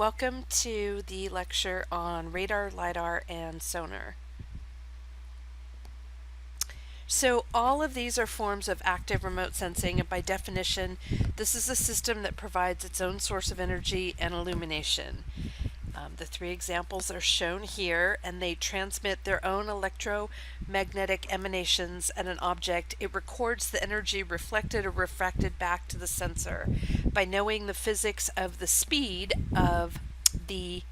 Welcome to the lecture on radar, LiDAR, and sonar. So all of these are forms of active remote sensing, and by definition, this is a system that provides its own source of energy and illumination. The three examples are shown here, and they transmit their own electromagnetic emanations at an object. It records the energy reflected or refracted back to the sensor. By knowing the physics of the speed of the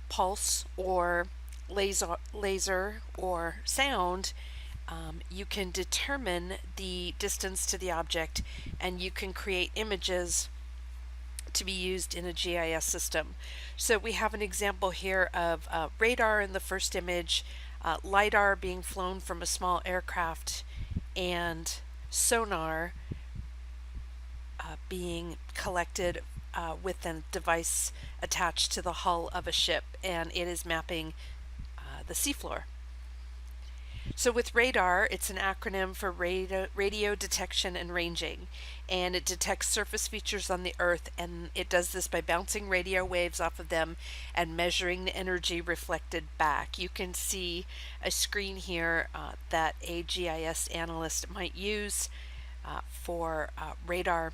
pulse or laser or sound, you can determine the distance to the object, and you can create images to be used in a GIS system. So we have an example here of radar in the first image, LiDAR being flown from a small aircraft, and sonar being collected with a device attached to the hull of a ship, and it is mapping the seafloor. So with radar, it's an acronym for radio detection and ranging, and it detects surface features on the Earth, and it does this by bouncing radio waves off of them and measuring the energy reflected back. You can see a screen here that a GIS analyst might use for radar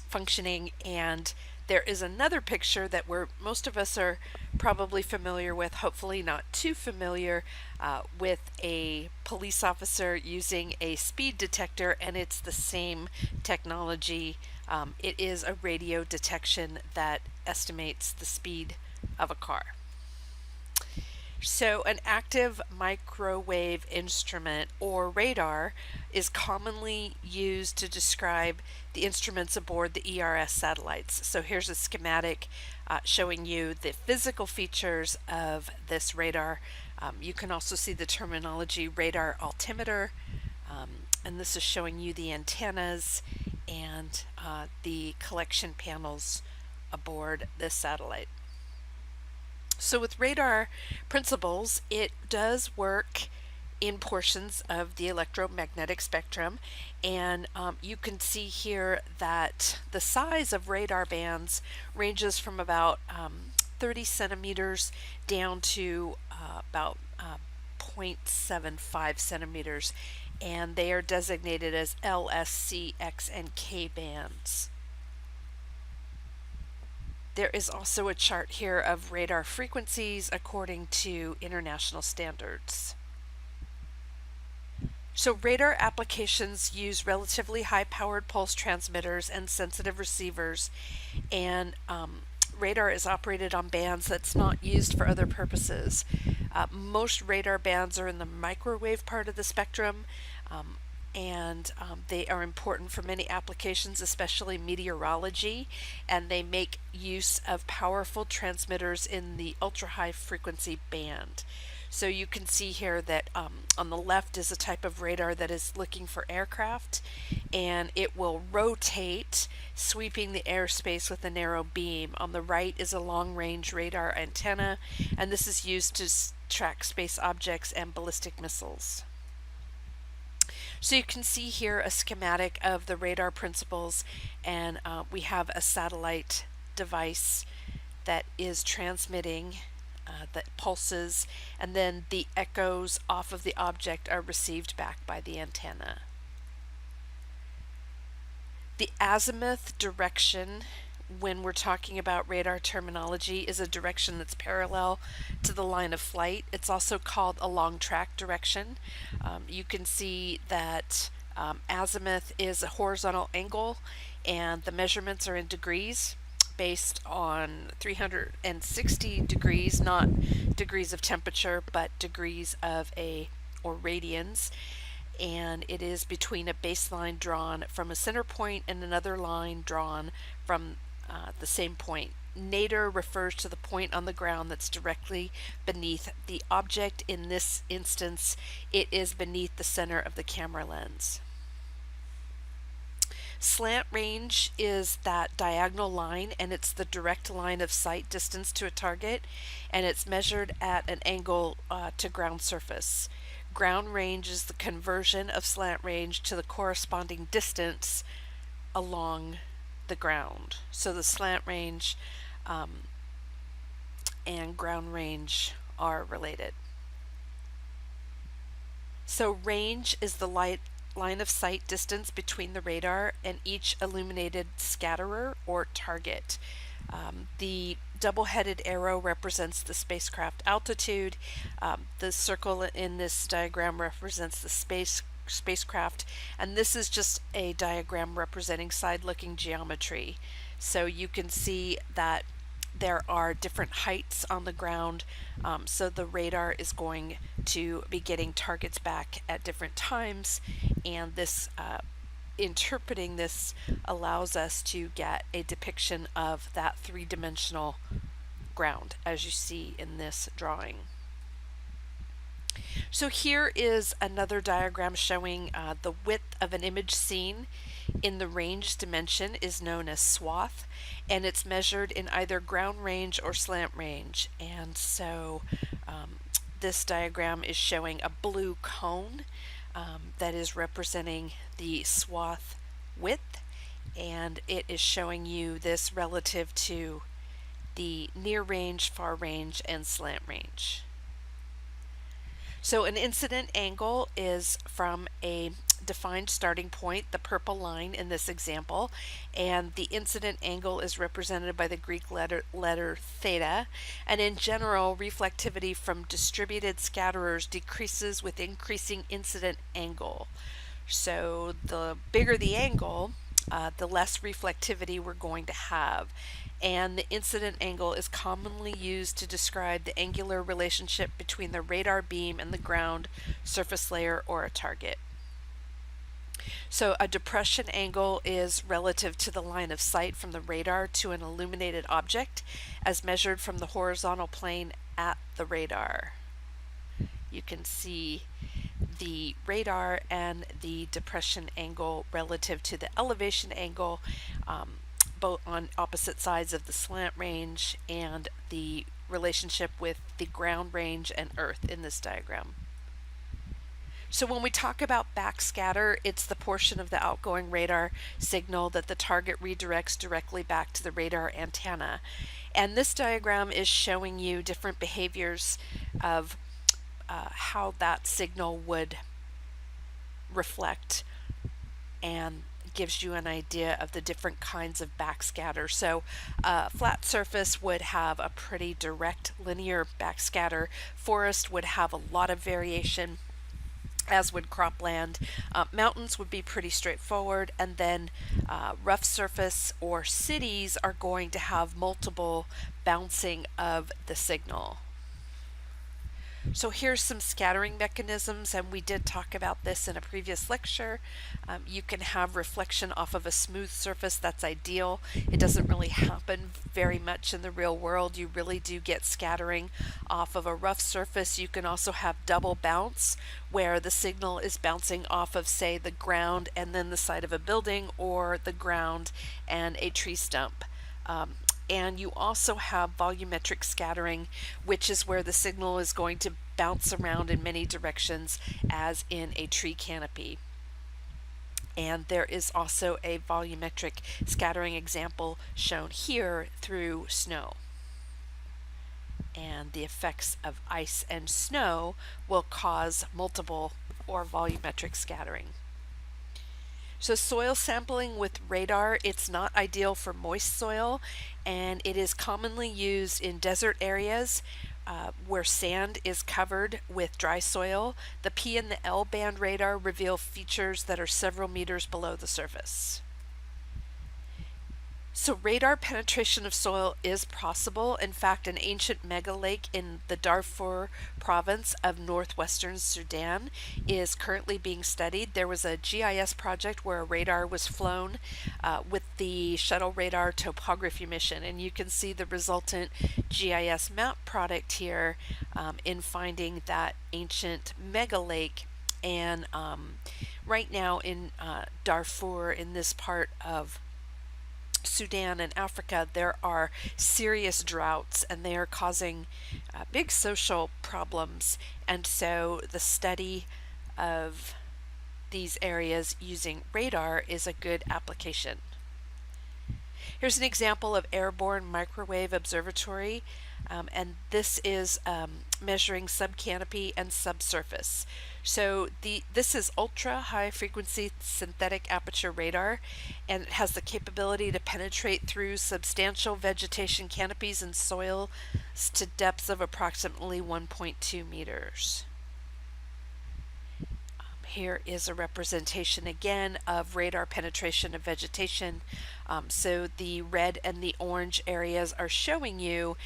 functioning, and there is another picture that most of us are probably familiar with, hopefully not too familiar, with a police officer using a speed detector, and it's the same technology. It is a radio detection that estimates the speed of a car. So an active microwave instrument, or radar, is commonly used to describe the instruments aboard the ERS satellites. So here's a schematic showing you the physical features of this radar. You can also see the terminology radar altimeter, and this is showing you the antennas and the collection panels aboard this satellite. So with radar principles, it does work in portions of the electromagnetic spectrum, and you can see here that the size of radar bands ranges from about 30 centimeters down to about 0.75 centimeters, and they are designated as L, S, C, X, and K bands. There is also a chart here of radar frequencies according to international standards. So radar applications use relatively high-powered pulse transmitters and sensitive receivers, and radar is operated on bands that's not used for other purposes. Most radar bands are in the microwave part of the spectrum, and they are important for many applications, especially meteorology, and they make use of powerful transmitters in the ultra-high frequency band. So you can see here that on the left is a type of radar that is looking for aircraft, and it will rotate, sweeping the airspace with a narrow beam. On the right is a long-range radar antenna, and this is used to track space objects and ballistic missiles. So you can see here a schematic of the radar principles, and we have a satellite device that is transmitting the pulses, and then the echoes off of the object are received back by the antenna. The azimuth direction, when we're talking about radar terminology, is a direction that's parallel to the line of flight. It's also called a long track direction. You can see that azimuth is a horizontal angle, and the measurements are in degrees based on 360 degrees, not degrees of temperature, but degrees of or radians. And it is between a baseline drawn from a center point and another line drawn from the same point. Nadir refers to the point on the ground that's directly beneath the object. In this instance, it is beneath the center of the camera lens. Slant range is that diagonal line, and it's the direct line of sight distance to a target, and it's measured at an angle to ground surface. Ground range is the conversion of slant range to the corresponding distance along the ground. So the slant range and ground range are related. So range is the line of sight distance between the radar and each illuminated scatterer or target. The double-headed arrow represents the spacecraft altitude. The circle in this diagram represents the spacecraft, and this is just a diagram representing side-looking geometry. So you can see that there are different heights on the ground, so the radar is going to be getting targets back at different times, and this interpreting this allows us to get a depiction of that three-dimensional ground as you see in this drawing. So here is another diagram showing the width of an image seen in the range dimension is known as swath, and it's measured in either ground range or slant range. And so this diagram is showing a blue cone that is representing the swath width, and it is showing you this relative to the near range, far range, and slant range. So an incident angle is from a defined starting point, the purple line in this example, and the incident angle is represented by the Greek letter theta. And in general, reflectivity from distributed scatterers decreases with increasing incident angle. So the bigger the angle, the less reflectivity we're going to have. And the incident angle is commonly used to describe the angular relationship between the radar beam and the ground surface layer or a target. So a depression angle is relative to the line of sight from the radar to an illuminated object as measured from the horizontal plane at the radar. You can see the radar and the depression angle relative to the elevation angle, both on opposite sides of the slant range, and the relationship with the ground range and Earth in this diagram. So when we talk about backscatter, it's the portion of the outgoing radar signal that the target redirects directly back to the radar antenna. And this diagram is showing you different behaviors of how that signal would reflect, and gives you an idea of the different kinds of backscatter. So a flat surface would have a pretty direct linear backscatter. Forest would have a lot of variation, as would cropland. Mountains would be pretty straightforward, and then rough surface or cities are going to have multiple bouncing of the signal. So here's some scattering mechanisms, and we did talk about this in a previous lecture. You can have reflection off of a smooth surface. That's ideal. It doesn't really happen very much in the real world. You really do get scattering off of a rough surface. You can also have double bounce, where the signal is bouncing off of, say, the ground and then the side of a building, or the ground and a tree stump. And you also have volumetric scattering, which is where the signal is going to bounce around in many directions, as in a tree canopy. And there is also a volumetric scattering example shown here through snow. And the effects of ice and snow will cause multiple or volumetric scattering. So soil sampling with radar, it's not ideal for moist soil, and it is commonly used in desert areas where sand is covered with dry soil. The P and the L band radar reveal features that are several meters below the surface. So radar penetration of soil is possible. In fact, an ancient megalake in the Darfur province of northwestern Sudan is currently being studied. There was a GIS project where a radar was flown with the shuttle radar topography mission, and you can see the resultant GIS map product here in finding that ancient megalake. And right now in Darfur, in this part of Sudan and Africa, there are serious droughts, and they are causing big social problems. And so the study of these areas using radar is a good application. Here's an example of airborne microwave observatory, and this is measuring subcanopy and subsurface. So this is ultra high frequency synthetic aperture radar, and it has the capability to penetrate through substantial vegetation canopies and soil to depths of approximately 1.2 meters. Here is a representation again of radar penetration of vegetation. So the red and the orange areas are showing you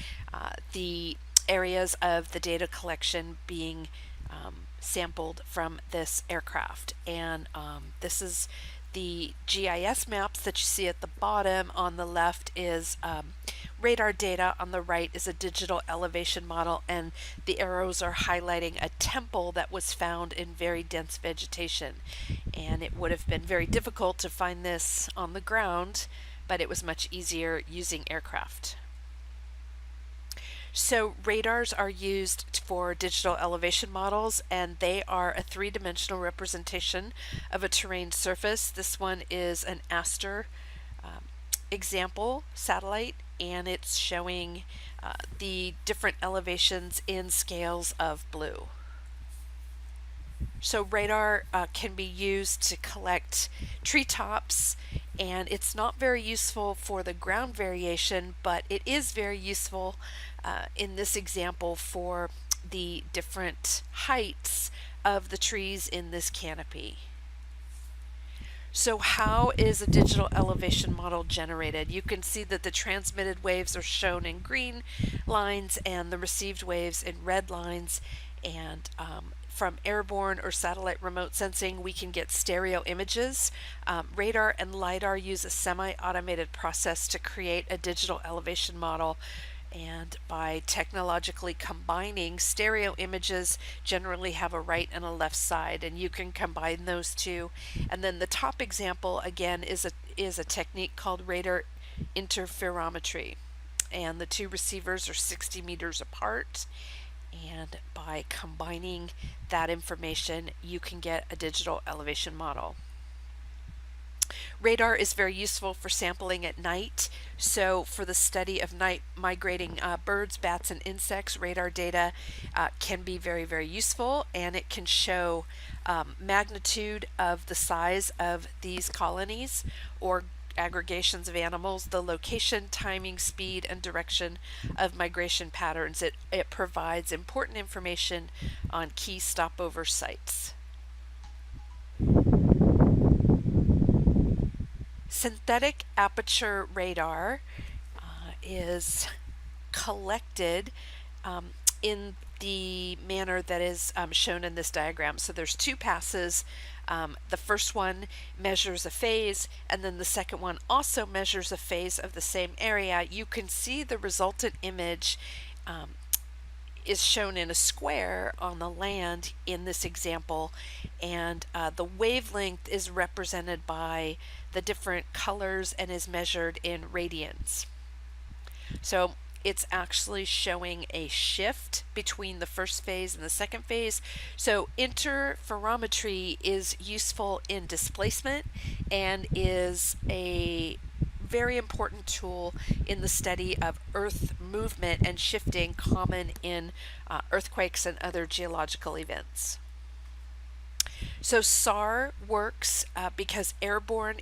the areas of the data collection being sampled from this aircraft. And this is the GIS maps that you see at the bottom. On the left is radar data, on the right is a digital elevation model, and the arrows are highlighting a temple that was found in very dense vegetation. And it would have been very difficult to find this on the ground, but it was much easier using aircraft. So radars are used for digital elevation models, and they are a three-dimensional representation of a terrain surface. This one is an Aster example satellite, and it's showing the different elevations in scales of blue. So radar can be used to collect treetops, and it's not very useful for the ground variation, but it is very useful in this example for the different heights of the trees in this canopy. So how is a digital elevation model generated? You can see that the transmitted waves are shown in green lines and the received waves in red lines, and from airborne or satellite remote sensing, we can get stereo images. Radar and LiDAR use a semi-automated process to create a digital elevation model, and by technologically combining, stereo images generally have a right and a left side, and you can combine those two. And then the top example again is a technique called radar interferometry, and the two receivers are 60 meters apart. And by combining that information, you can get a digital elevation model. Radar is very useful for sampling at night. So for the study of night migrating birds, bats, and insects, radar data can be very, very useful, and it can show magnitude of the size of these colonies or aggregations of animals, the location, timing, speed, and direction of migration patterns. It provides important information on key stopover sites. Synthetic aperture radar is collected in the manner that is shown in this diagram. So there's two passes. The first one measures a phase, and then the second one also measures a phase of the same area. You can see the resultant image is shown in a square on the land in this example, and the wavelength is represented by the different colors and is measured in radians. So it's actually showing a shift between the first phase and the second phase. So interferometry is useful in displacement and is a very important tool in the study of Earth movement and shifting common in earthquakes and other geological events. So SAR works because airborne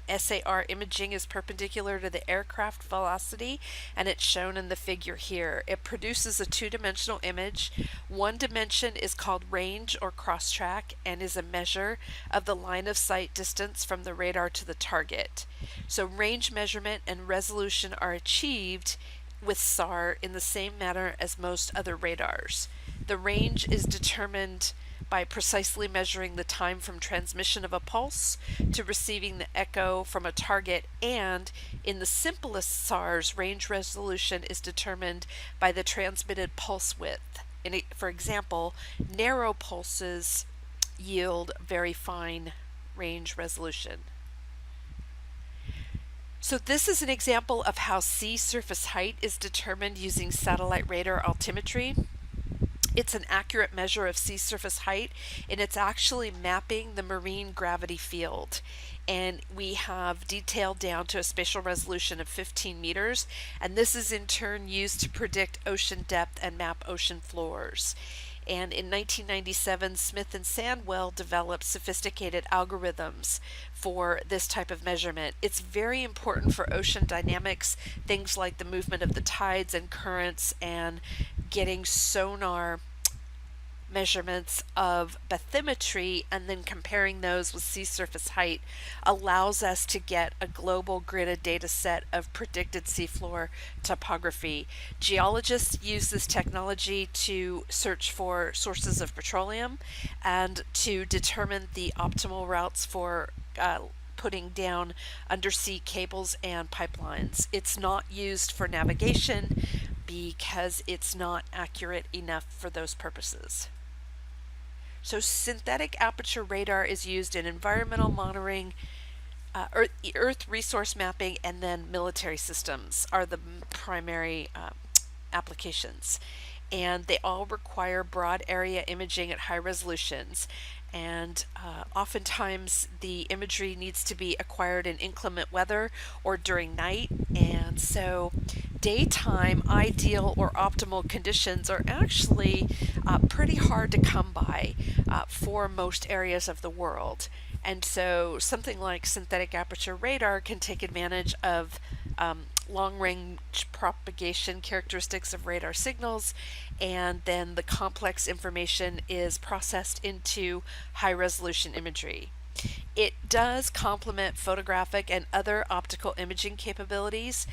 SAR imaging is perpendicular to the aircraft velocity, and it's shown in the figure here. It produces a two-dimensional image. One dimension is called range or cross-track and is a measure of the line of sight distance from the radar to the target. So range measurement and resolution are achieved with SAR in the same manner as most other radars. The range is determined by precisely measuring the time from transmission of a pulse to receiving the echo from a target, and in the simplest SARs, range resolution is determined by the transmitted pulse width. For example, narrow pulses yield very fine range resolution. So this is an example of how sea surface height is determined using satellite radar altimetry. It's an accurate measure of sea surface height, and it's actually mapping the marine gravity field. and we have detail down to a spatial resolution of 15 meters, and this is in turn used to predict ocean depth and map ocean floors. And in 1997, Smith and Sandwell developed sophisticated algorithms for this type of measurement. It's very important for ocean dynamics, things like the movement of the tides and currents, and getting sonar measurements of bathymetry and then comparing those with sea surface height allows us to get a global gridded data set of predicted seafloor topography. Geologists use this technology to search for sources of petroleum and to determine the optimal routes for putting down undersea cables and pipelines. It's not used for navigation because it's not accurate enough for those purposes. So synthetic aperture radar is used in environmental monitoring, Earth resource mapping, and then military systems are the primary applications. And they all require broad area imaging at high resolutions. And oftentimes the imagery needs to be acquired in inclement weather or during night. And so daytime ideal or optimal conditions are actually pretty hard to come by for most areas of the world. And so something like synthetic aperture radar can take advantage of long-range propagation characteristics of radar signals, and then the complex information is processed into high-resolution imagery. It does complement photographic and other optical imaging capabilities,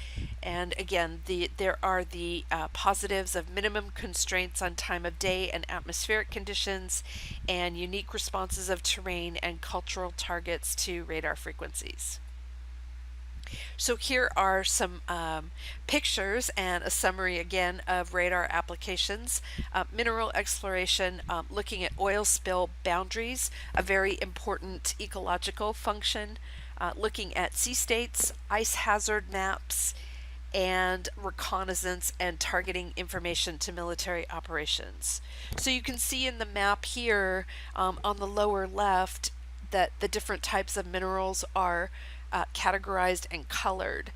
and again, there are the positives of minimum constraints on time of day and atmospheric conditions, and unique responses of terrain and cultural targets to radar frequencies. So here are some pictures and a summary again of radar applications. Mineral exploration, looking at oil spill boundaries, a very important ecological function. Looking at sea states, ice hazard maps, and reconnaissance and targeting information to military operations. So you can see in the map here on the lower left that the different types of minerals are categorized and colored.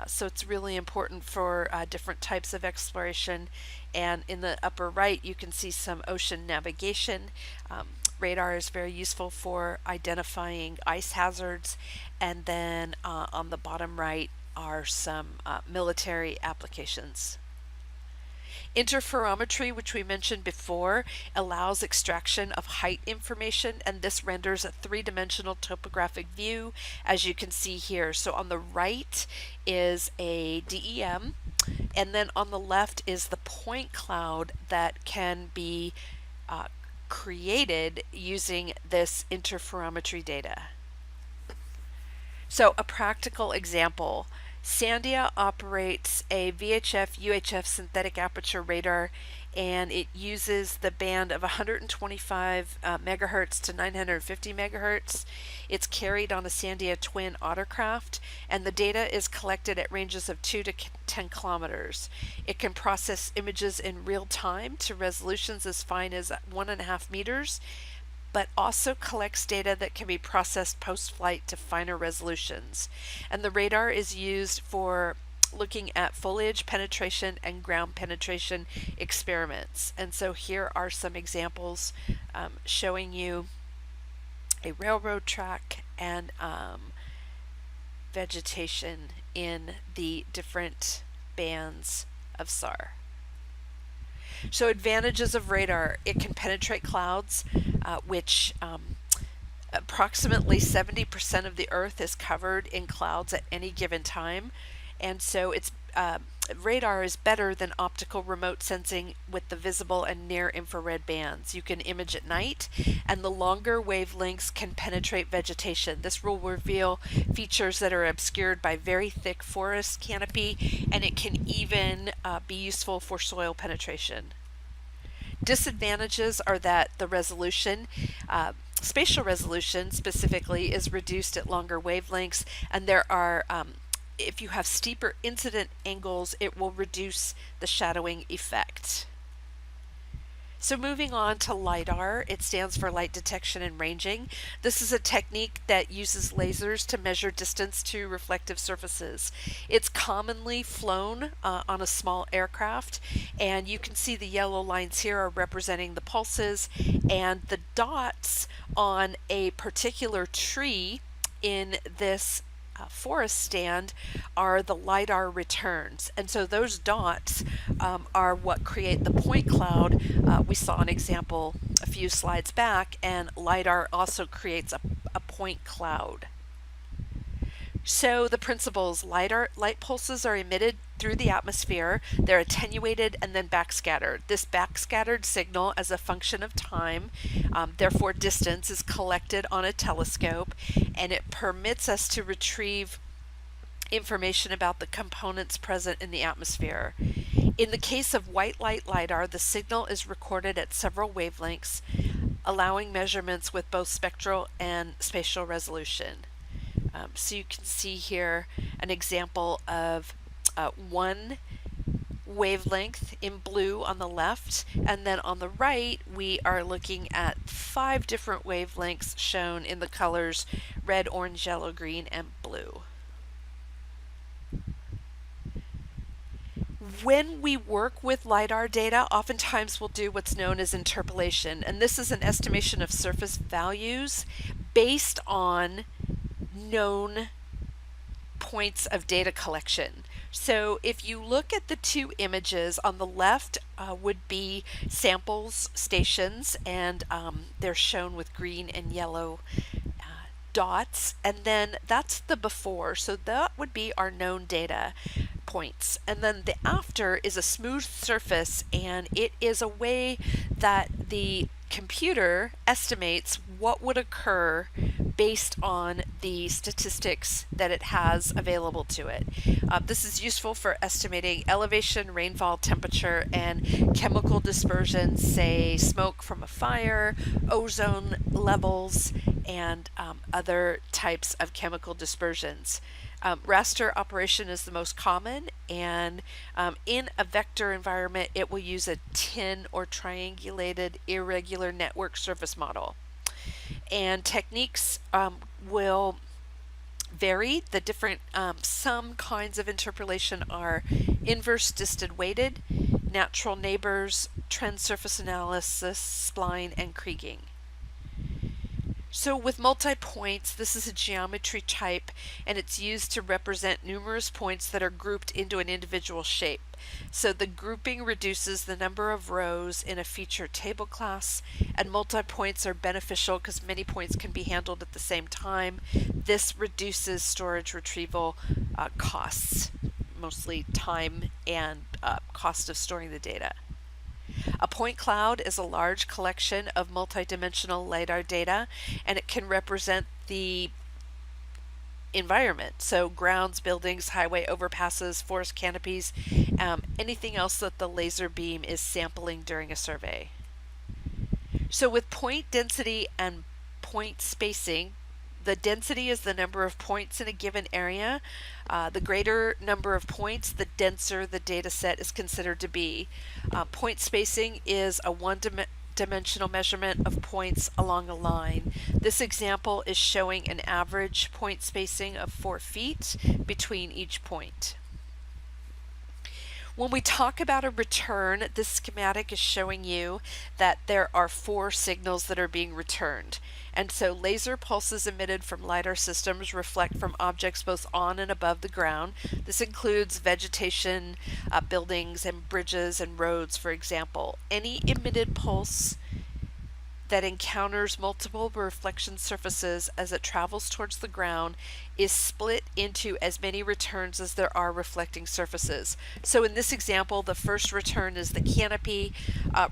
So it's really important for different types of exploration. And in the upper right, you can see some ocean navigation. Radar is very useful for identifying ice hazards. And then on the bottom right are some military applications. Interferometry, which we mentioned before, allows extraction of height information, and this renders a three-dimensional topographic view, as you can see here. So on the right is a DEM, and then on the left is the point cloud that can be created using this interferometry data. So a practical example. Sandia operates a VHF UHF synthetic aperture radar, and it uses the band of 125 megahertz to 950 megahertz. It's carried on a Sandia twin autocraft, and the data is collected at ranges of 2 to 10 kilometers. It can process images in real time to resolutions as fine as 1.5 meters, but also collects data that can be processed post-flight to finer resolutions. And the radar is used for looking at foliage penetration and ground penetration experiments. And so here are some examples showing you a railroad track and vegetation in the different bands of SAR. So advantages of radar: it can penetrate clouds, which approximately 70% of the Earth is covered in clouds at any given time, and so it's radar is better than optical remote sensing with the visible and near infrared bands. You can image at night, and the longer wavelengths can penetrate vegetation. This will reveal features that are obscured by very thick forest canopy, and it can even be useful for soil penetration. Disadvantages are that the resolution, spatial resolution specifically, is reduced at longer wavelengths, and there are if you have steeper incident angles, it will reduce the shadowing effect. So moving on to LiDAR, it stands for light detection and ranging. This is a technique that uses lasers to measure distance to reflective surfaces. It's commonly flown on a small aircraft, and you can see the yellow lines here are representing the pulses, and the dots on a particular tree in this forest stand are the LiDAR returns. And so those dots are what create the point cloud. We saw an example a few slides back, and LiDAR also creates a point cloud. So the principles: light pulses are emitted through the atmosphere, they're attenuated and then backscattered. This backscattered signal, as a function of time, therefore distance, is collected on a telescope, and it permits us to retrieve information about the components present in the atmosphere. In the case of white light LiDAR, the signal is recorded at several wavelengths, allowing measurements with both spectral and spatial resolution. So you can see here an example of one wavelength in blue on the left, and then on the right we are looking at 5 different wavelengths shown in the colors red, orange, yellow, green, and blue. When we work with LiDAR data, oftentimes we'll do what's known as interpolation, and this is an estimation of surface values based on known points of data collection. So if you look at the two images, on the left would be samples stations, and they're shown with green and yellow dots, and then that's the before, so that would be our known data points. And then the after is a smooth surface, and it is a way that the computer estimates what would occur based on the statistics that it has available to it. This is useful for estimating elevation, rainfall, temperature, and chemical dispersion, say smoke from a fire, ozone levels, and other types of chemical dispersions. Raster operation is the most common, and in a vector environment it will use a tin or triangulated irregular network surface model. And techniques will vary. The different some kinds of interpolation are inverse distant weighted, natural neighbors, trend surface analysis, spline, and kriging. So with multi-points, this is a geometry type, and it's used to represent numerous points that are grouped into an individual shape. So the grouping reduces the number of rows in a feature table class, and multi-points are beneficial because many points can be handled at the same time. This reduces storage retrieval costs, mostly time and cost of storing the data. A point cloud is a large collection of multidimensional LiDAR data, and it can represent the environment, so grounds, buildings, highway overpasses, forest canopies, anything else that the laser beam is sampling during a survey. So with point density and point spacing, the density is the number of points in a given area. The greater number of points, the denser the data set is considered to be. Point spacing is a one-dimensional measurement of points along a line. This example is showing an average point spacing of 4 feet between each point. When we talk about a return, this schematic is showing you that there are 4 signals that are being returned. And so laser pulses emitted from LiDAR systems reflect from objects both on and above the ground. This includes vegetation, buildings, and bridges and roads, for example. Any emitted pulse that encounters multiple reflection surfaces as it travels towards the ground is split into as many returns as there are reflecting surfaces. So in this example, the first return is the canopy.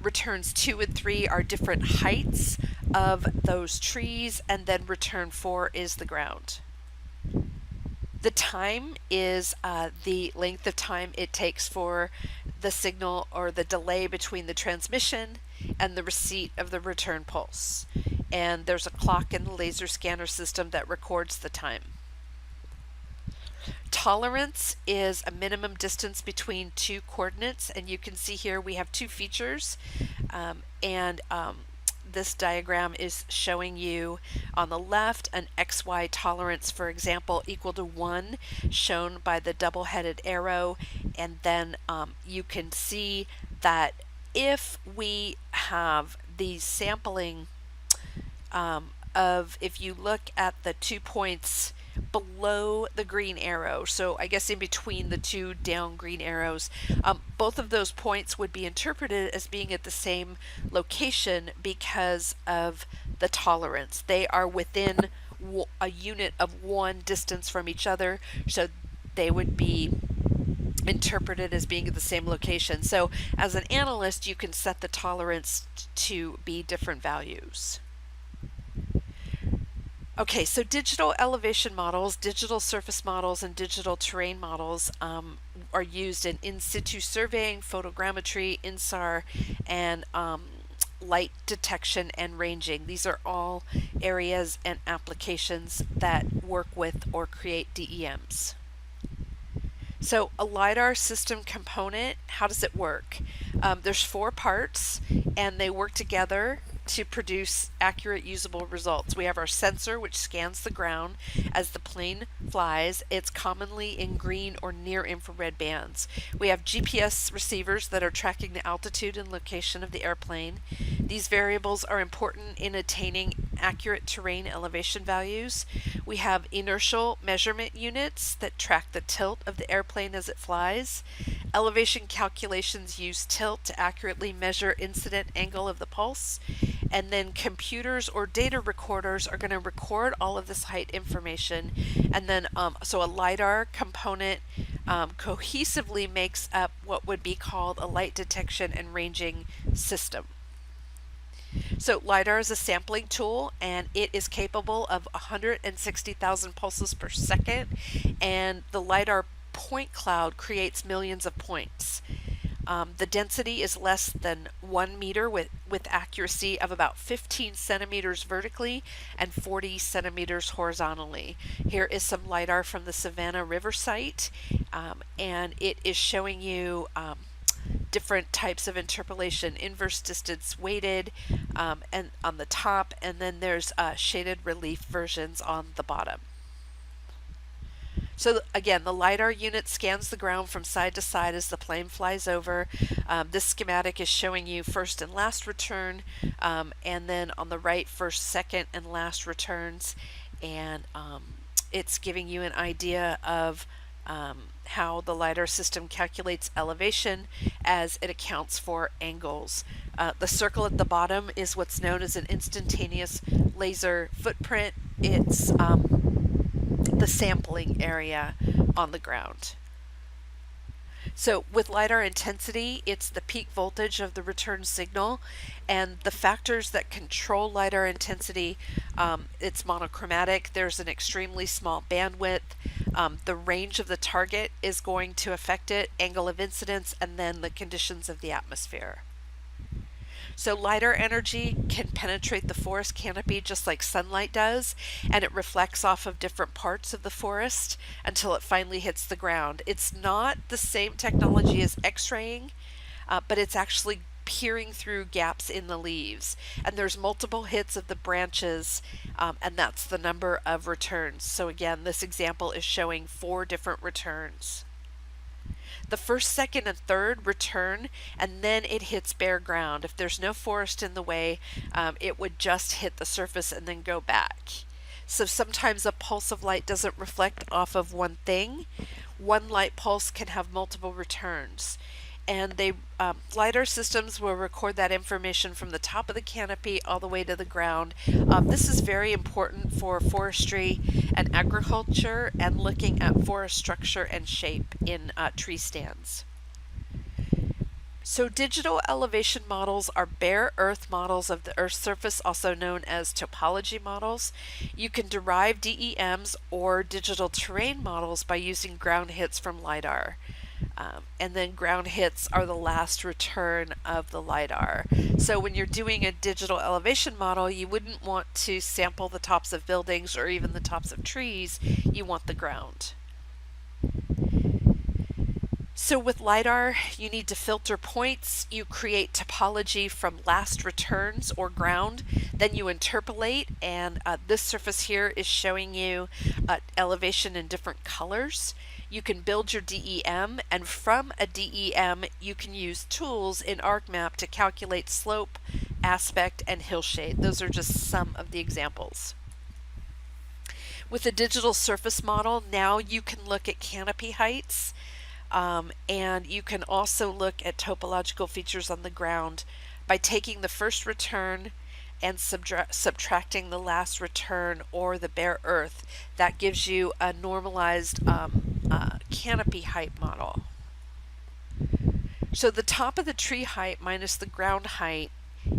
Returns 2 and 3 are different heights of those trees, and then return 4 is the ground. The time is the length of time it takes for the signal, or the delay between the transmission and the receipt of the return pulse. And there's a clock in the laser scanner system that records the time. Tolerance is a minimum distance between two coordinates, and you can see here we have two features, and this diagram is showing you on the left an XY tolerance, for example, equal to 1, shown by the double-headed arrow, and then you can see that if we have the sampling if you look at the 2 points below the green arrow, so I guess in between the two down green arrows, both of those points would be interpreted as being at the same location because of the tolerance. They are within a unit of 1 distance from each other, so they would be interpreted as being at the same location. So as an analyst, you can set the tolerance to be different values. Okay, so digital elevation models, digital surface models, and digital terrain models are used in situ surveying, photogrammetry, INSAR, and light detection and ranging. These are all areas and applications that work with or create DEMs. So a LiDAR system component, how does it work? There's 4 parts, and they work together to produce accurate, usable results. We have our sensor, which scans the ground as the plane flies. It's commonly in green or near infrared bands. We have GPS receivers that are tracking the altitude and location of the airplane. These variables are important in attaining accurate terrain elevation values. We have inertial measurement units that track the tilt of the airplane as it flies. Elevation calculations use tilt to accurately measure incident angle of the pulse. And then computers or data recorders are going to record all of this height information. And then, so a LiDAR component cohesively makes up what would be called a light detection and ranging system. So LiDAR is a sampling tool, and it is capable of 160,000 pulses per second, and the LiDAR point cloud creates millions of points. The density is less than 1 meter with accuracy of about 15 centimeters vertically and 40 centimeters horizontally. Here is some LiDAR from the Savannah River site, and it is showing you different types of interpolation, inverse distance weighted, and on the top, and then there's shaded relief versions on the bottom. So again, the LiDAR unit scans the ground from side to side as the plane flies over. This schematic is showing you first and last return, and then on the right, first, second, and last returns. And it's giving you an idea of how the LiDAR system calculates elevation as it accounts for angles. The circle at the bottom is what's known as an instantaneous laser footprint. It's the sampling area on the ground. So with LiDAR intensity, it's the peak voltage of the return signal, and the factors that control LiDAR intensity, it's monochromatic, there's an extremely small bandwidth, the range of the target is going to affect it, angle of incidence, and then the conditions of the atmosphere. So LiDAR energy can penetrate the forest canopy just like sunlight does, and it reflects off of different parts of the forest until it finally hits the ground. It's not the same technology as X-raying, but it's actually peering through gaps in the leaves. And there's multiple hits of the branches, and that's the number of returns. So again, this example is showing 4 different returns. The first, second, and third return, and then it hits bare ground. If there's no forest in the way, it would just hit the surface and then go back. So sometimes a pulse of light doesn't reflect off of one thing. One light pulse can have multiple returns. And LiDAR systems will record that information from the top of the canopy all the way to the ground. This is very important for forestry and agriculture and looking at forest structure and shape in tree stands. So digital elevation models are bare earth models of the Earth's surface, also known as topology models. You can derive DEMs or digital terrain models by using ground hits from LiDAR. And then ground hits are the last return of the LiDAR. So when you're doing a digital elevation model, you wouldn't want to sample the tops of buildings or even the tops of trees. You want the ground. So with LiDAR, you need to filter points, you create topology from last returns or ground, then you interpolate, and this surface here is showing you elevation in different colors. You can build your DEM, and from a DEM you can use tools in ArcMap to calculate slope, aspect, and hillshade. Those are just some of the examples. With a digital surface model, now you can look at canopy heights, and you can also look at topological features on the ground by taking the first return and subtracting the last return or the bare earth. That gives you a normalized canopy height model. So the top of the tree height minus the ground height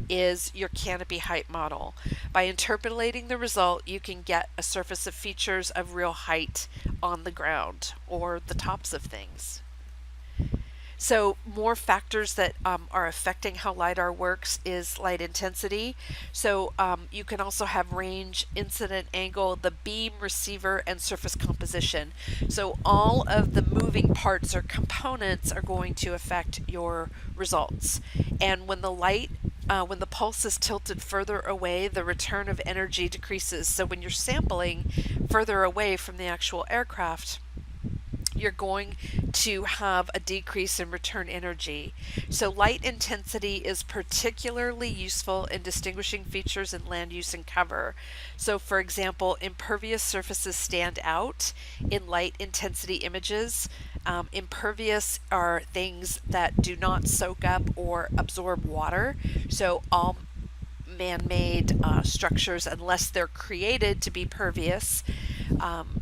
is your canopy height model. By interpolating the result, you can get a surface of features of real height on the ground or the tops of things. So more factors that are affecting how LiDAR works is light intensity. So you can also have range, incident angle, the beam, receiver, and surface composition. So all of the moving parts or components are going to affect your results. And when when the pulse is tilted further away, the return of energy decreases. So when you're sampling further away from the actual aircraft, you're going to have a decrease in return energy. So light intensity is particularly useful in distinguishing features in land use and cover. So for example, impervious surfaces stand out in light intensity images. Impervious are things that do not soak up or absorb water. So all man-made structures, unless they're created to be pervious.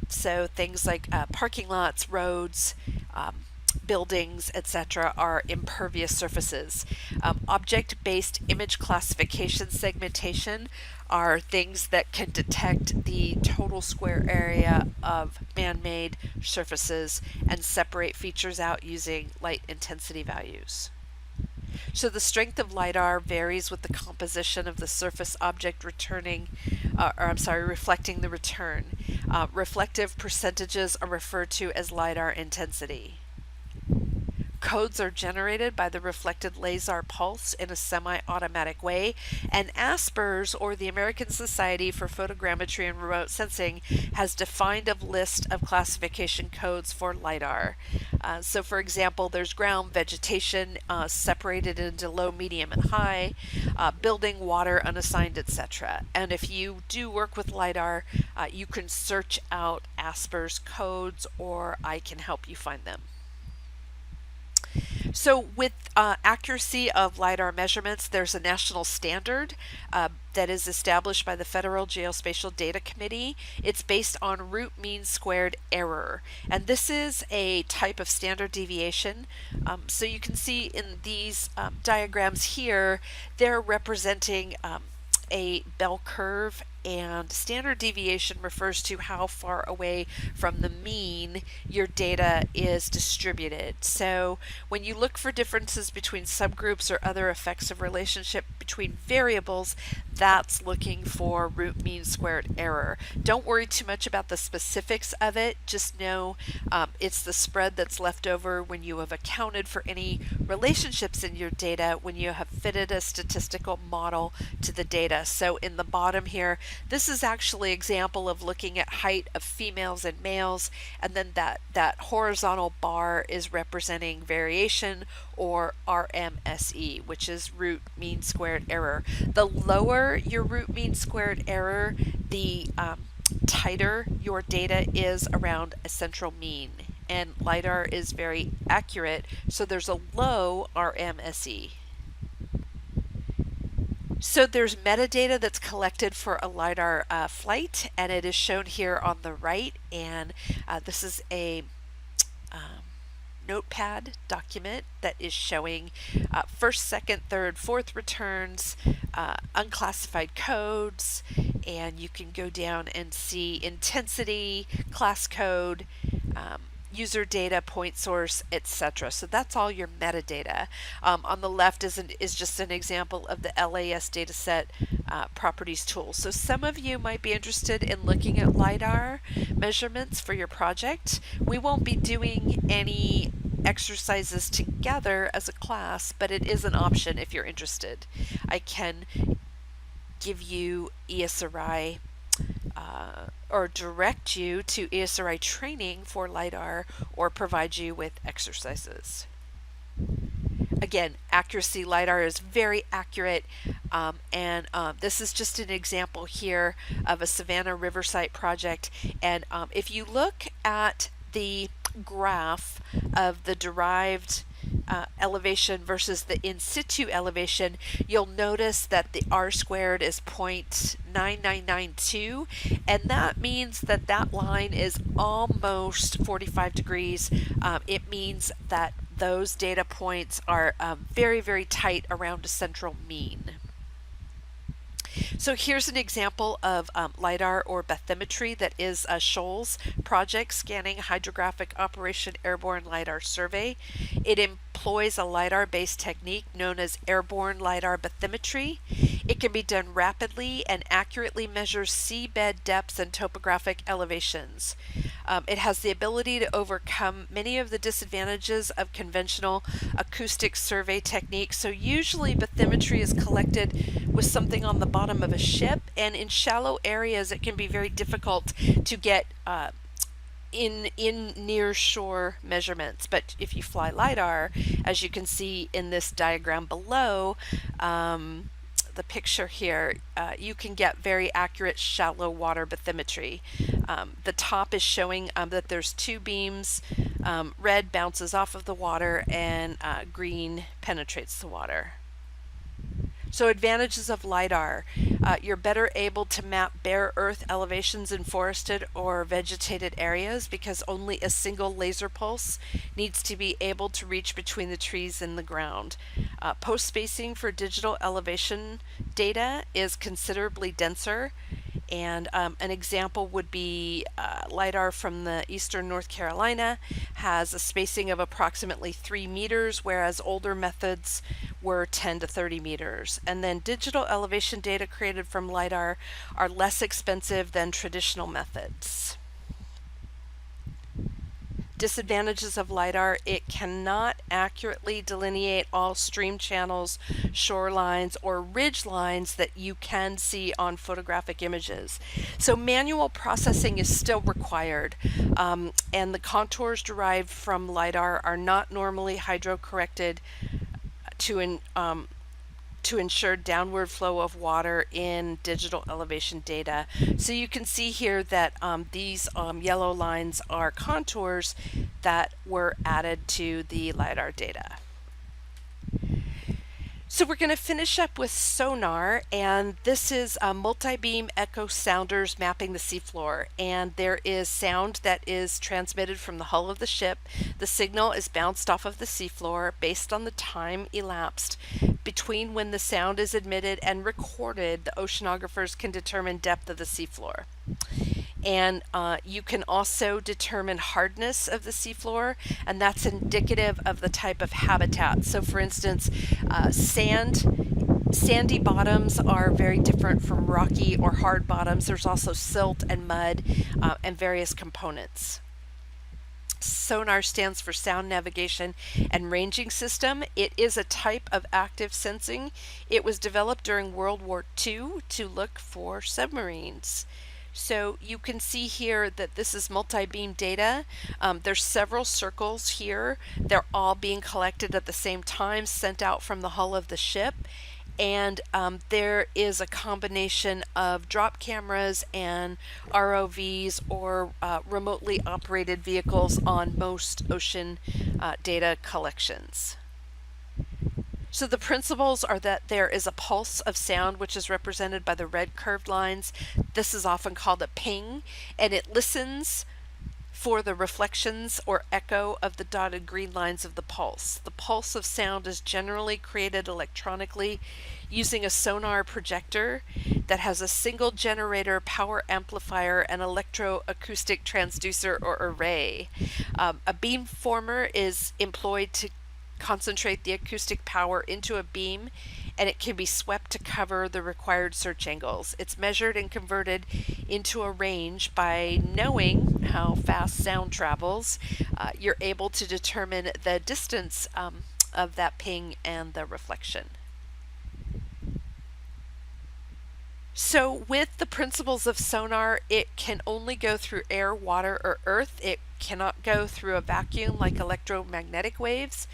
So things like parking lots, roads, buildings, etc. are impervious surfaces. Object-based image classification segmentation are things that can detect the total square area of man-made surfaces and separate features out using light intensity values. So the strength of LiDAR varies with the composition of the surface object reflecting the return. Reflective percentages are referred to as LiDAR intensity. Codes are generated by the reflected laser pulse in a semi-automatic way, and ASPERS, or the American Society for Photogrammetry and Remote Sensing, has defined a list of classification codes for LiDAR. So for example, there's ground, vegetation, separated into low, medium, and high, building, water, unassigned, etc. And if you do work with LiDAR, you can search out ASPERS codes, or I can help you find them. So with accuracy of LiDAR measurements, there's a national standard that is established by the Federal Geospatial Data Committee. It's based on root mean squared error, and this is a type of standard deviation. So you can see in these diagrams here, they're representing a bell curve, and standard deviation refers to how far away from the mean your data is distributed. So when you look for differences between subgroups or other effects of relationship between variables, that's looking for root mean squared error. Don't worry too much about the specifics of it, just know it's the spread that's left over when you have accounted for any relationships in your data, when you have fitted a statistical model to the data. So in the bottom here, this is actually an example of looking at height of females and males, and then that horizontal bar is representing variation, or RMSE, which is root mean squared error. The lower your root mean squared error, the tighter your data is around a central mean. And LiDAR is very accurate, so there's a low RMSE. So there's metadata that's collected for a LiDAR flight, and it is shown here on the right, and this is a notepad document that is showing first, second, third, fourth returns, unclassified codes, and you can go down and see intensity, class code, user data, point source, etc. So that's all your metadata. On the left is just an example of the LAS dataset properties tool. So some of you might be interested in looking at LiDAR measurements for your project. We won't be doing any exercises together as a class, but it is an option if you're interested. I can give you ESRI or direct you to ESRI training for LiDAR or provide you with exercises. Again, accuracy LiDAR is very accurate, and this is just an example here of a Savannah River site project. And if you look at the graph of the derived elevation versus the in situ elevation, you'll notice that the R squared is 0.9992, and that means that that line is almost 45 degrees. It means that those data points are very, very tight around a central mean. So here's an example of LiDAR or bathymetry that is a Shoals project scanning hydrographic operation airborne LiDAR survey. It employs a LiDAR-based technique known as airborne LiDAR bathymetry. It can be done rapidly and accurately measures seabed depths and topographic elevations. It has the ability to overcome many of the disadvantages of conventional acoustic survey techniques. So usually bathymetry is collected with something on the bottom of a ship, and in shallow areas it can be very difficult to get in near shore measurements. But if you fly LiDAR, as you can see in this diagram below, the picture here, you can get very accurate shallow water bathymetry. The top is showing that there's two beams. Red bounces off of the water and green penetrates the water. So advantages of LiDAR. You're better able to map bare earth elevations in forested or vegetated areas because only a single laser pulse needs to be able to reach between the trees and the ground. Post spacing for digital elevation data is considerably denser. And an example would be LiDAR from the eastern North Carolina has a spacing of approximately 3 meters, whereas older methods were 10 to 30 meters. And then digital elevation data created from LiDAR are less expensive than traditional methods. Disadvantages of LiDAR: it cannot accurately delineate all stream channels, shorelines, or ridge lines that you can see on photographic images. So manual processing is still required, and the contours derived from LiDAR are not normally hydro-corrected to ensure downward flow of water in digital elevation data. So you can see here that these yellow lines are contours that were added to the LiDAR data. So we're going to finish up with sonar, and this is multi-beam echo sounders mapping the seafloor, and there is sound that is transmitted from the hull of the ship. The signal is bounced off of the seafloor based on the time elapsed between when the sound is emitted and recorded. The oceanographers can determine depth of the seafloor. And you can also determine hardness of the seafloor, and that's indicative of the type of habitat. So for instance, sandy bottoms are very different from rocky or hard bottoms. There's also silt and mud and various components. Sonar stands for Sound Navigation and Ranging System. It is a type of active sensing. It was developed during World War II to look for submarines. So you can see here that this is multi-beam data. There's several circles here. They're all being collected at the same time, sent out from the hull of the ship. And there is a combination of drop cameras and ROVs or remotely operated vehicles on most ocean data collections. So the principles are that there is a pulse of sound, which is represented by the red curved lines. This is often called a ping, and it listens for the reflections or echo of the dotted green lines of the pulse. The pulse of sound is generally created electronically using a sonar projector that has a single generator, power amplifier, and electroacoustic transducer or array. A beamformer is employed to concentrate the acoustic power into a beam, and it can be swept to cover the required search angles. It's measured and converted into a range. By knowing how fast sound travels, you're able to determine the distance of that ping and the reflection. So with the principles of sonar, it can only go through air, water, or earth. It cannot go through a vacuum like electromagnetic waves,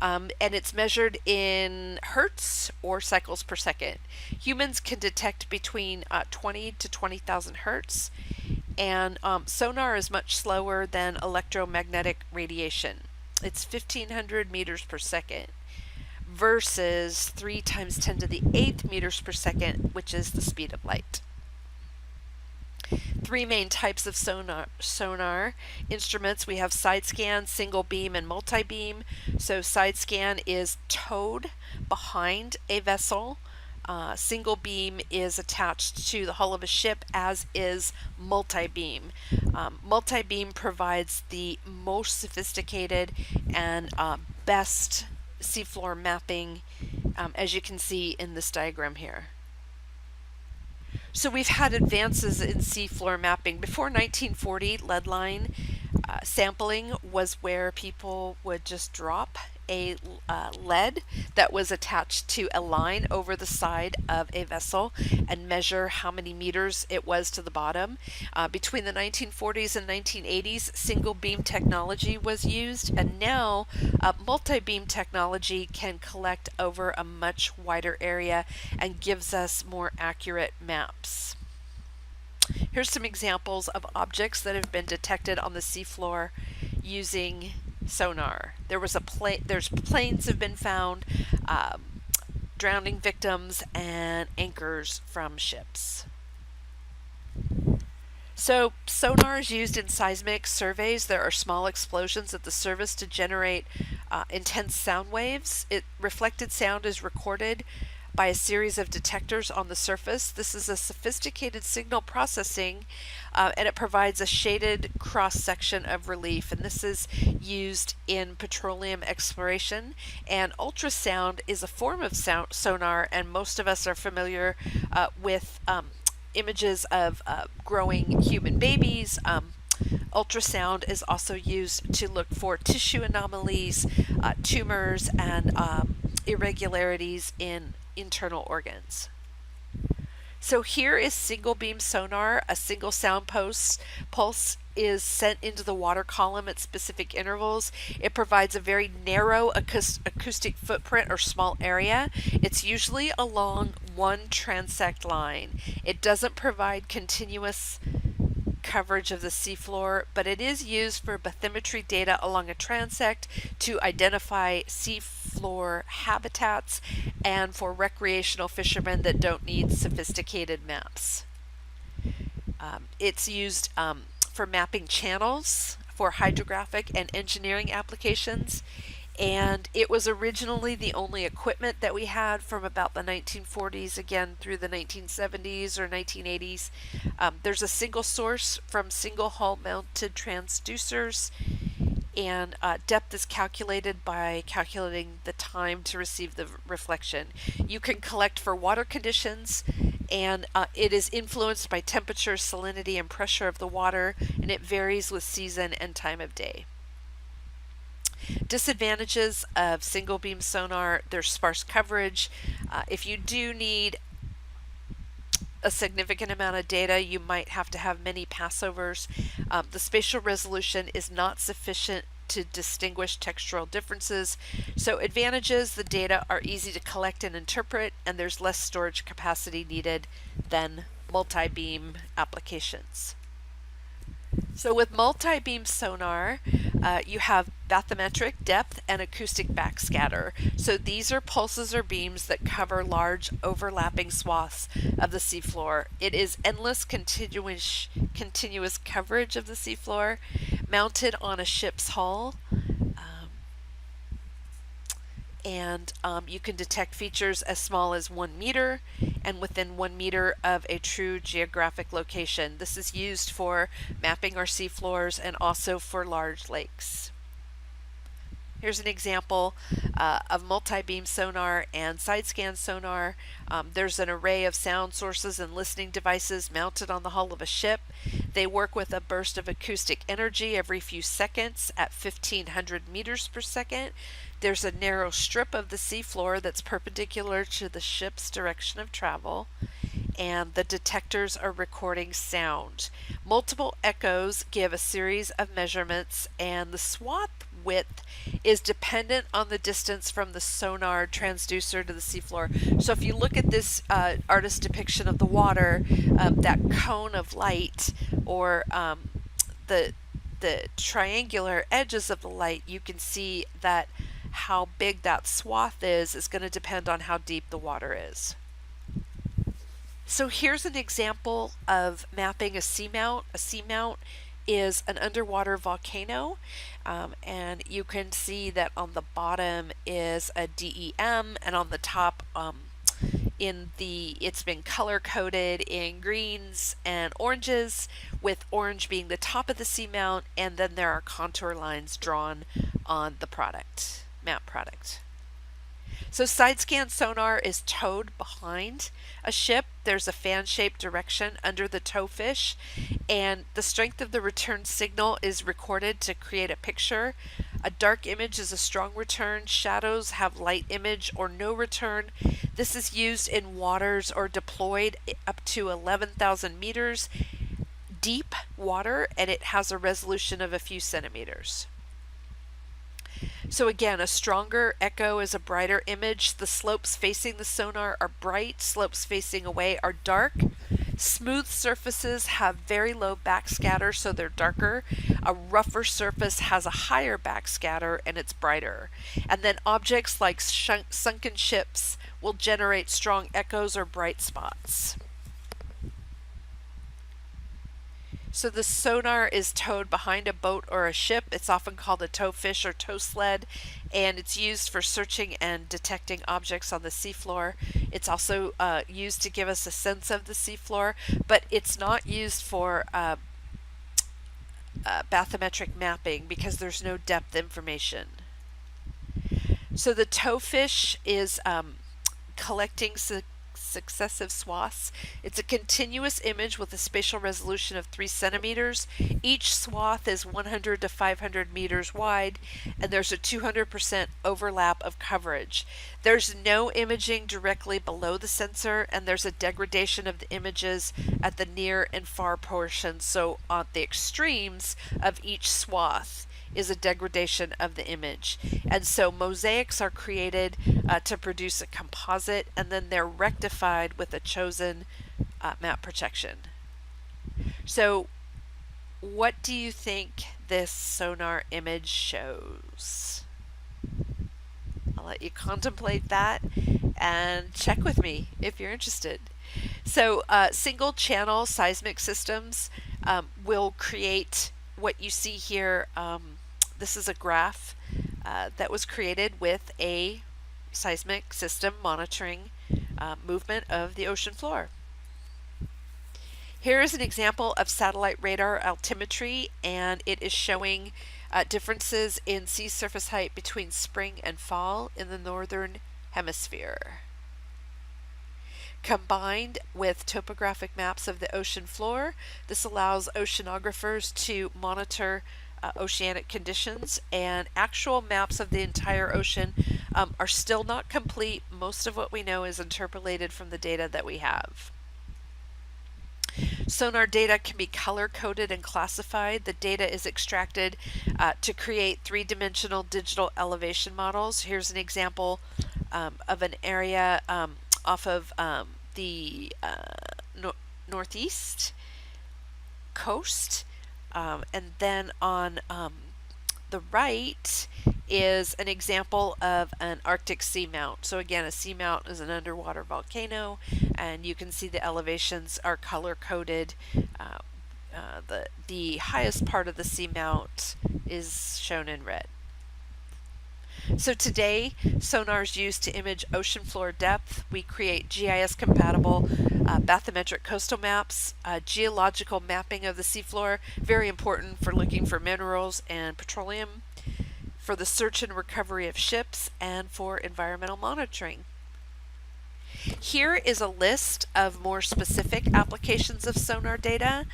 and it's measured in hertz or cycles per second. Humans can detect between 20 to 20,000 hertz, and sonar is much slower than electromagnetic radiation. It's 1,500 meters per second versus 3 times 10 to the 8th meters per second, which is the speed of light. Three main types of sonar instruments. We have side scan, single beam, and multi-beam. So side scan is towed behind a vessel. Single beam is attached to the hull of a ship, as is multi-beam. Multi-beam provides the most sophisticated and best seafloor mapping, as you can see in this diagram here. So we've had advances in seafloor mapping. Before 1940, lead line sampling was where people would just drop a lead that was attached to a line over the side of a vessel and measure how many meters it was to the bottom. Between the 1940s and 1980s, single beam technology was used, and now multi-beam technology can collect over a much wider area and gives us more accurate maps. Here's some examples of objects that have been detected on the seafloor using sonar. There's planes have been found, drowning victims, and anchors from ships. So sonar is used in seismic surveys. There are small explosions at the surface to generate intense sound waves. Reflected sound is recorded by a series of detectors on the surface. This is a sophisticated signal processing, and it provides a shaded cross-section of relief, and this is used in petroleum exploration. And ultrasound is a form of sonar, and most of us are familiar with images of growing human babies. Ultrasound is also used to look for tissue anomalies, tumors, and irregularities in internal organs. So here is single beam sonar. A single sound pulse is sent into the water column at specific intervals. It provides a very narrow acoustic footprint or small area. It's usually along one transect line. It doesn't provide continuous coverage of the seafloor, but it is used for bathymetry data along a transect to identify seafloor habitats and for recreational fishermen that don't need sophisticated maps. It's used for mapping channels for hydrographic and engineering applications, and it was originally the only equipment that we had from about the 1940s again through the 1970s or 1980s. There's a single source from single hull mounted transducers, and depth is calculated by calculating the time to receive the reflection. You can collect for water conditions, and it is influenced by temperature, salinity, and pressure of the water, and it varies with season and time of day. Disadvantages of single beam sonar: there's sparse coverage. If you do need a significant amount of data, you might have to have many passovers. The spatial resolution is not sufficient to distinguish textural differences. So advantages: the data are easy to collect and interpret, and there's less storage capacity needed than multi-beam applications. So with multi-beam sonar, you have bathymetric depth and acoustic backscatter. So these are pulses or beams that cover large overlapping swaths of the seafloor. It is endless continuous coverage of the seafloor mounted on a ship's hull. And you can detect features as small as 1 meter and within 1 meter of a true geographic location. This is used for mapping our seafloors and also for large lakes. Here's an example of multi-beam sonar and side-scan sonar. There's an array of sound sources and listening devices mounted on the hull of a ship. They work with a burst of acoustic energy every few seconds at 1,500 meters per second. There's a narrow strip of the seafloor that's perpendicular to the ship's direction of travel, and the detectors are recording sound. Multiple echoes give a series of measurements, and the swath width is dependent on the distance from the sonar transducer to the seafloor. So if you look at this artist depiction of the water, that cone of light, or the triangular edges of the light, you can see that how big that swath is going to depend on how deep the water is. So here's an example of mapping a seamount. A seamount is an underwater volcano, and you can see that on the bottom is a DEM, and on the top it's been color coded in greens and oranges, with orange being the top of the seamount, and then there are contour lines drawn on the map product. So side scan sonar is towed behind a ship. There's a fan-shaped direction under the towfish, and the strength of the return signal is recorded to create a picture. A dark image is a strong return. Shadows have light image or no return. This is used in waters or deployed up to 11,000 meters deep water, and it has a resolution of a few centimeters. So again, a stronger echo is a brighter image. The slopes facing the sonar are bright, slopes facing away are dark. Smooth surfaces have very low backscatter, so they're darker. A rougher surface has a higher backscatter, and it's brighter. And then objects like sunken ships will generate strong echoes or bright spots. So the sonar is towed behind a boat or a ship. It's often called a towfish or tow sled, and it's used for searching and detecting objects on the seafloor. It's also used to give us a sense of the seafloor, but it's not used for bathymetric mapping because there's no depth information. So the towfish is collecting successive swaths. It's a continuous image with a spatial resolution of 3 centimeters. Each swath is 100 to 500 meters wide, and there's a 200% overlap of coverage. There's no imaging directly below the sensor, and there's a degradation of the images at the near and far portions. So on the extremes of each swath is a degradation of the image. And so mosaics are created to produce a composite, and then they're rectified with a chosen map projection. So what do you think this sonar image shows? I'll let you contemplate that and check with me if you're interested. So single channel seismic systems will create what you see here. This is a graph that was created with a seismic system monitoring movement of the ocean floor. Here is an example of satellite radar altimetry, and it is showing differences in sea surface height between spring and fall in the northern hemisphere. Combined with topographic maps of the ocean floor, this allows oceanographers to monitor oceanic conditions, and actual maps of the entire ocean are still not complete. Most of what we know is interpolated from the data that we have. Sonar data can be color-coded and classified. The data is extracted to create three-dimensional digital elevation models. Here's an example of an area off of the northeast coast. And then on the right is an example of an Arctic seamount. So again, a seamount is an underwater volcano, and you can see the elevations are color-coded. The highest part of the seamount is shown in red. So today, sonar is used to image ocean floor depth. We create GIS-compatible bathymetric coastal maps, geological mapping of the seafloor, very important for looking for minerals and petroleum, for the search and recovery of ships, and for environmental monitoring. Here is a list of more specific applications of sonar data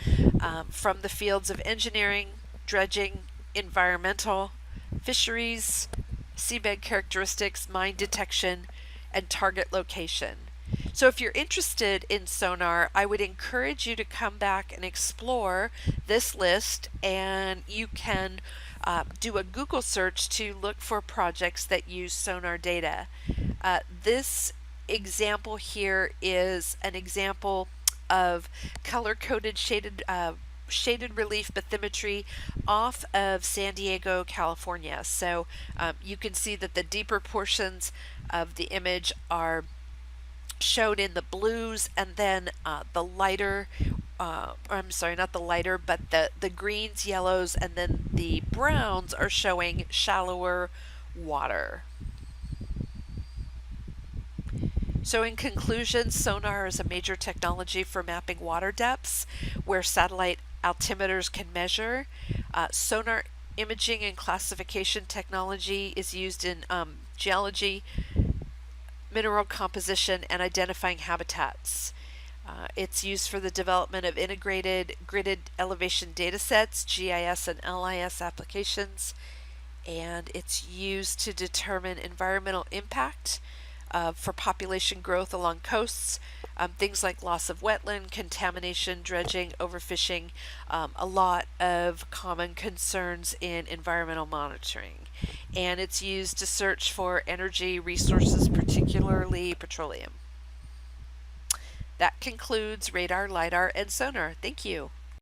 from the fields of engineering, dredging, environmental, fisheries, seabed characteristics, mine detection, and target location. So if you're interested in sonar, I would encourage you to come back and explore this list, and you can do a Google search to look for projects that use sonar data. This example here is an example of color-coded shaded relief bathymetry off of San Diego, California. So you can see that the deeper portions of the image are shown in the blues, and then the lighter, I'm sorry, not the lighter, but the greens, yellows, and then the browns are showing shallower water. So in conclusion, sonar is a major technology for mapping water depths where satellite altimeters can measure. Sonar imaging and classification technology is used in geology, mineral composition, and identifying habitats. It's used for the development of integrated gridded elevation data sets, GIS and LIS applications, and it's used to determine environmental impact for population growth along coasts, things like loss of wetland, contamination, dredging, overfishing, a lot of common concerns in environmental monitoring. And it's used to search for energy resources, particularly petroleum. That concludes radar, lidar, and sonar. Thank you.